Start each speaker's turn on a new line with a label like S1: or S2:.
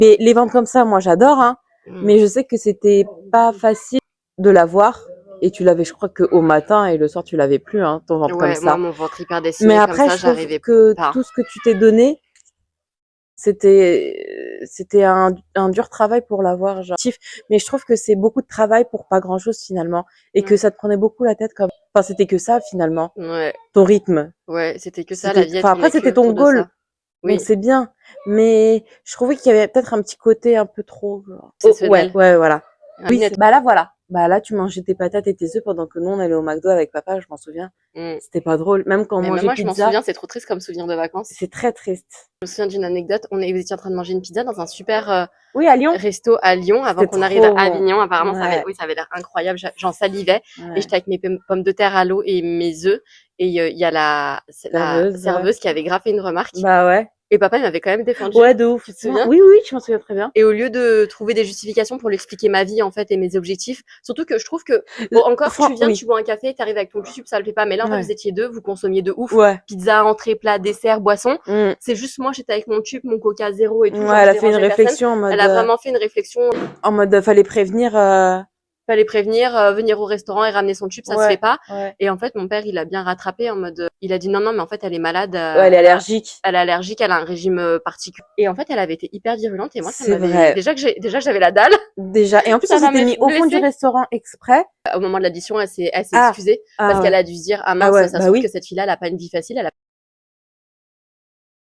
S1: Mais les ventes comme ça, moi, j'adore, hein. Mais je sais que c'était pas facile de l'avoir. Et tu l'avais, je crois, qu'au matin et le soir, tu l'avais plus, hein, ton ventre comme
S2: Ouais, moi,
S1: ça.
S2: mon ventre hyper
S1: Mais
S2: dessiné comme
S1: après,
S2: ça,
S1: je trouve
S2: j'arrivais
S1: que
S2: pas.
S1: tout ce que tu t'es donné, c'était un dur travail pour l'avoir, genre. Mais je trouve que c'est beaucoup de travail pour pas grand chose finalement. Et que
S2: Ouais.
S1: ça te prenait beaucoup la tête comme, enfin, c'était que ça finalement.
S2: Ouais,
S1: Ton rythme.
S2: ouais, c'était que ça, la vie, elle
S1: Enfin, après,
S2: tournait que
S1: c'était ton
S2: autour de
S1: goal.
S2: ça.
S1: Donc
S2: Oui,
S1: c'est bien. Mais je trouvais qu'il y avait peut-être un petit côté un peu trop, genre. Oh, ouais,
S2: obsessionnel.
S1: ouais, voilà.
S2: Ah,
S1: Oui,
S2: net.
S1: bah là, voilà. Bah là, tu mangeais tes patates et tes œufs pendant que nous, on allait au McDo avec papa, je m'en souviens.
S2: Mm.
S1: C'était pas drôle. Même quand on
S2: Mais même
S1: mangeait
S2: moi, je m'en
S1: pizza,
S2: souviens, c'est trop triste comme souvenir de vacances.
S1: c'est très triste.
S2: Je me souviens d'une anecdote, vous étiez en train de manger une pizza dans un super
S1: Oui, à Lyon,
S2: resto à Lyon avant
S1: c'était
S2: qu'on arrive à
S1: trop bon.
S2: Avignon. Apparemment,
S1: Ouais,
S2: oui, ça avait l'air incroyable. J'en salivais et
S1: ouais.
S2: j'étais avec mes pommes de terre à l'eau et mes œufs. Et il y a la
S1: Serveuse, ouais.
S2: serveuse qui avait graffé une remarque.
S1: Bah ouais.
S2: Et papa, il m'avait quand même défendu.
S1: Ouais, de ouf.
S2: Tu te
S1: Non,
S2: souviens?
S1: oui, oui, je m'en souviens très bien.
S2: Et au lieu de trouver des justifications pour lui expliquer ma vie, en fait, et mes objectifs, surtout que je trouve que, bon, encore, tu viens,
S1: Oui.
S2: tu bois un café, t'arrives avec ton tube, ça le fait pas. Mais là, en fait, vous
S1: Ouais.
S2: étiez deux, vous consommiez de ouf.
S1: Ouais.
S2: Pizza, entrée, plat, dessert, boisson.
S1: Mm.
S2: C'est juste moi, j'étais avec mon tube, mon coca zéro et tout,
S1: Ouais,
S2: genre,
S1: elle
S2: je
S1: a fait une
S2: dérangeais personne.
S1: réflexion
S2: Elle a vraiment fait une réflexion.
S1: en mode, fallait prévenir,
S2: Fallait prévenir, venir au restaurant et ramener son tube, ça se fait
S1: ouais,
S2: pas.
S1: ouais.
S2: Et en fait, mon père, il a bien rattrapé en mode, il a dit non, non, mais en fait, elle est malade,
S1: Ouais, elle est allergique.
S2: elle est allergique, elle a un régime particulier. Et en fait, elle avait été hyper virulente et moi, ça
S1: C'est
S2: m'avait,
S1: vrai.
S2: déjà que j'avais la dalle,
S1: Déjà. Et en plus, on
S2: ça
S1: s'était
S2: m'avait
S1: mis au fond du
S2: blessée.
S1: restaurant exprès.
S2: Au moment de l'addition, elle s'est
S1: Ah,
S2: excusée parce
S1: ah
S2: qu'elle
S1: ouais.
S2: a dû se dire, ah
S1: Ah
S2: mince,
S1: ouais,
S2: ça se
S1: bah
S2: trouve que
S1: oui.
S2: cette fille-là, elle a pas une vie facile, elle a